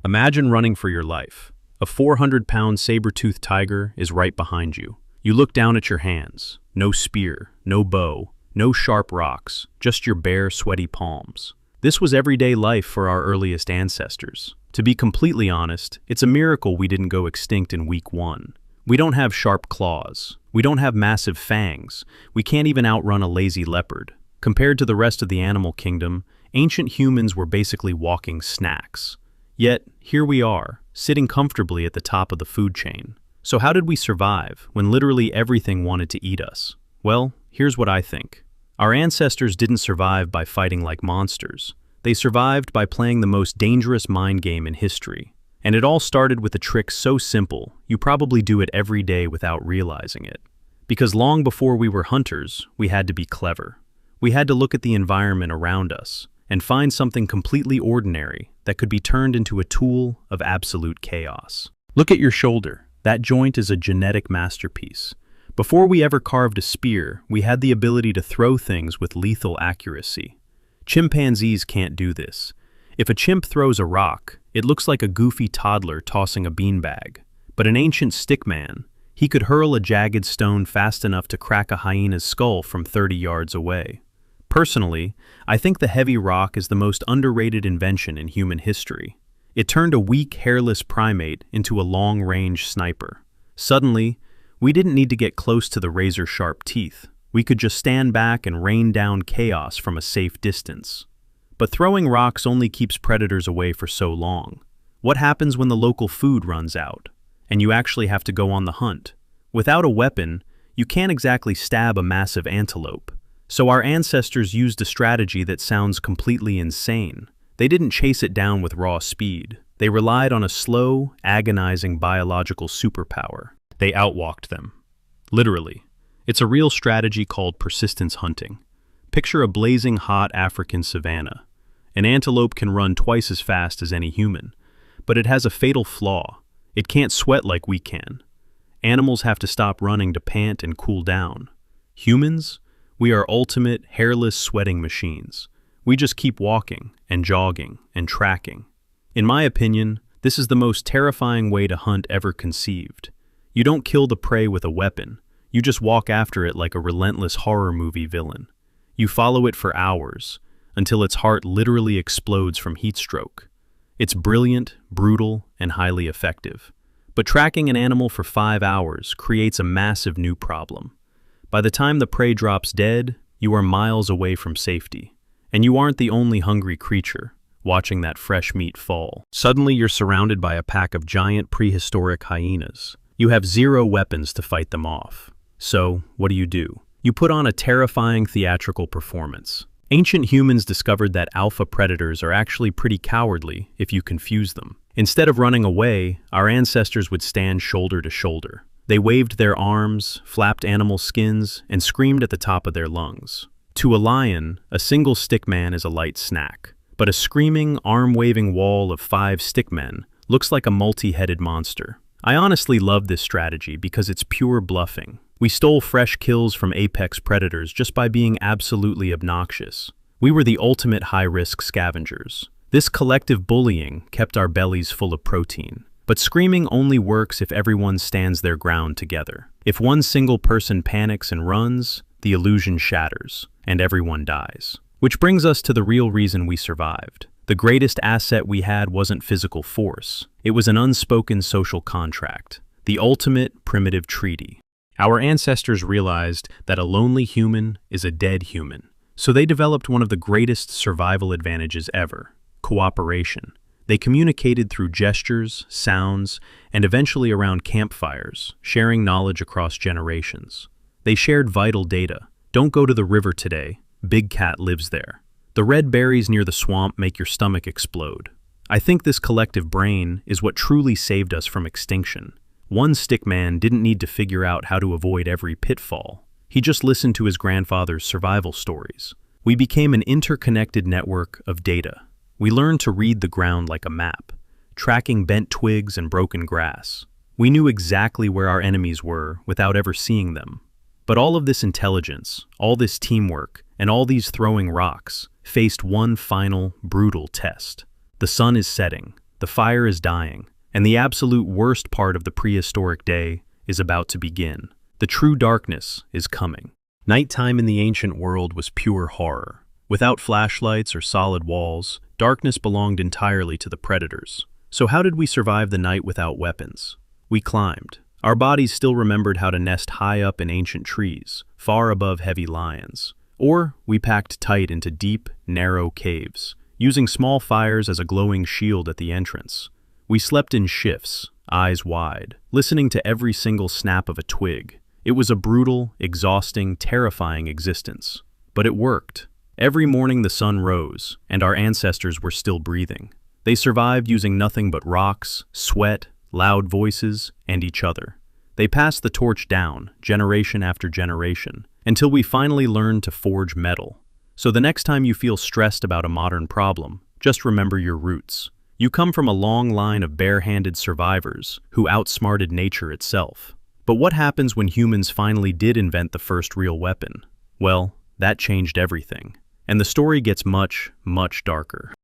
Imagine running for your life. A 400-pound saber-toothed tiger is right behind you. You look down at your hands. No spear, no bow, no sharp rocks, just your bare, sweaty palms. This was everyday life for our earliest ancestors. To be completely honest, it's a miracle we didn't go extinct in week 1. We don't have sharp claws. We don't have massive fangs. We can't even outrun a lazy leopard. Compared to the rest of the animal kingdom, ancient humans were basically walking snacks. Yet, here we are, sitting comfortably at the top of the food chain. So how did we survive when literally everything wanted to eat us? Well, here's what I think. Our ancestors didn't survive by fighting like monsters. They survived by playing the most dangerous mind game in history. And it all started with a trick so simple, you probably do it every day without realizing it. Because long before we were hunters, we had to be clever. We had to look at the environment around us and find something completely ordinary that could be turned into a tool of absolute chaos. Look at your shoulder. That joint is a genetic masterpiece. Before we ever carved a spear, we had the ability to throw things with lethal accuracy. Chimpanzees can't do this. If a chimp throws a rock, it looks like a goofy toddler tossing a beanbag. But an ancient stickman, he could hurl a jagged stone fast enough to crack a hyena's skull from 30 yards away. Personally, I think the heavy rock is the most underrated invention in human history. It turned a weak, hairless primate into a long-range sniper. Suddenly, we didn't need to get close to the razor-sharp teeth. We could just stand back and rain down chaos from a safe distance. But throwing rocks only keeps predators away for so long. What happens when the local food runs out, and you actually have to go on the hunt? Without a weapon, you can't exactly stab a massive antelope. So our ancestors used a strategy that sounds completely insane. They didn't chase it down with raw speed. They relied on a slow, agonizing biological superpower. They outwalked them. Literally. It's a real strategy called persistence hunting. Picture a blazing hot African savannah. An antelope can run twice as fast as any human, but it has a fatal flaw. It can't sweat like we can. Animals have to stop running to pant and cool down. Humans? We are ultimate, hairless sweating machines. We just keep walking and jogging and tracking. In my opinion, this is the most terrifying way to hunt ever conceived. You don't kill the prey with a weapon. You just walk after it like a relentless horror movie villain. You follow it for hours, until its heart literally explodes from heat stroke. It's brilliant, brutal, and highly effective. But tracking an animal for 5 hours creates a massive new problem. By the time the prey drops dead, you are miles away from safety. And you aren't the only hungry creature watching that fresh meat fall. Suddenly you're surrounded by a pack of giant prehistoric hyenas. You have 0 weapons to fight them off. So, what do? You put on a terrifying theatrical performance. Ancient humans discovered that alpha predators are actually pretty cowardly if you confuse them. Instead of running away, our ancestors would stand shoulder to shoulder. They waved their arms, flapped animal skins, and screamed at the top of their lungs. To a lion, a single stickman is a light snack. But a screaming, arm-waving wall of 5 stickmen looks like a multi-headed monster. I honestly love this strategy because it's pure bluffing. We stole fresh kills from apex predators just by being absolutely obnoxious. We were the ultimate high-risk scavengers. This collective bullying kept our bellies full of protein. But screaming only works if everyone stands their ground together. If one single person panics and runs, the illusion shatters, and everyone dies. Which brings us to the real reason we survived. The greatest asset we had wasn't physical force. It was an unspoken social contract. The ultimate primitive treaty. Our ancestors realized that a lonely human is a dead human. So they developed one of the greatest survival advantages ever: cooperation. They communicated through gestures, sounds, and eventually around campfires, sharing knowledge across generations. They shared vital data. Don't go to the river today. Big Cat lives there. The red berries near the swamp make your stomach explode. I think this collective brain is what truly saved us from extinction. One stickman didn't need to figure out how to avoid every pitfall. He just listened to his grandfather's survival stories. We became an interconnected network of data. We learned to read the ground like a map, tracking bent twigs and broken grass. We knew exactly where our enemies were without ever seeing them. But all of this intelligence, all this teamwork, and all these throwing rocks faced one final, brutal test. The sun is setting. the fire is dying, and the absolute worst part of the prehistoric day is about to begin. The true darkness is coming. Nighttime in the ancient world was pure horror. Without flashlights or solid walls, darkness belonged entirely to the predators. So how did we survive the night without weapons? We climbed. Our bodies still remembered how to nest high up in ancient trees, far above heavy lions. Or we packed tight into deep, narrow caves, using small fires as a glowing shield at the entrance. We slept in shifts, eyes wide, listening to every single snap of a twig. It was a brutal, exhausting, terrifying existence. But it worked. Every morning the sun rose, and our ancestors were still breathing. They survived using nothing but rocks, sweat, loud voices, and each other. They passed the torch down, generation after generation, until we finally learned to forge metal. So the next time you feel stressed about a modern problem, just remember your roots. You come from a long line of bare-handed survivors who outsmarted nature itself. But what happens when humans finally did invent the first real weapon? Well, that changed everything. And the story gets much, much darker.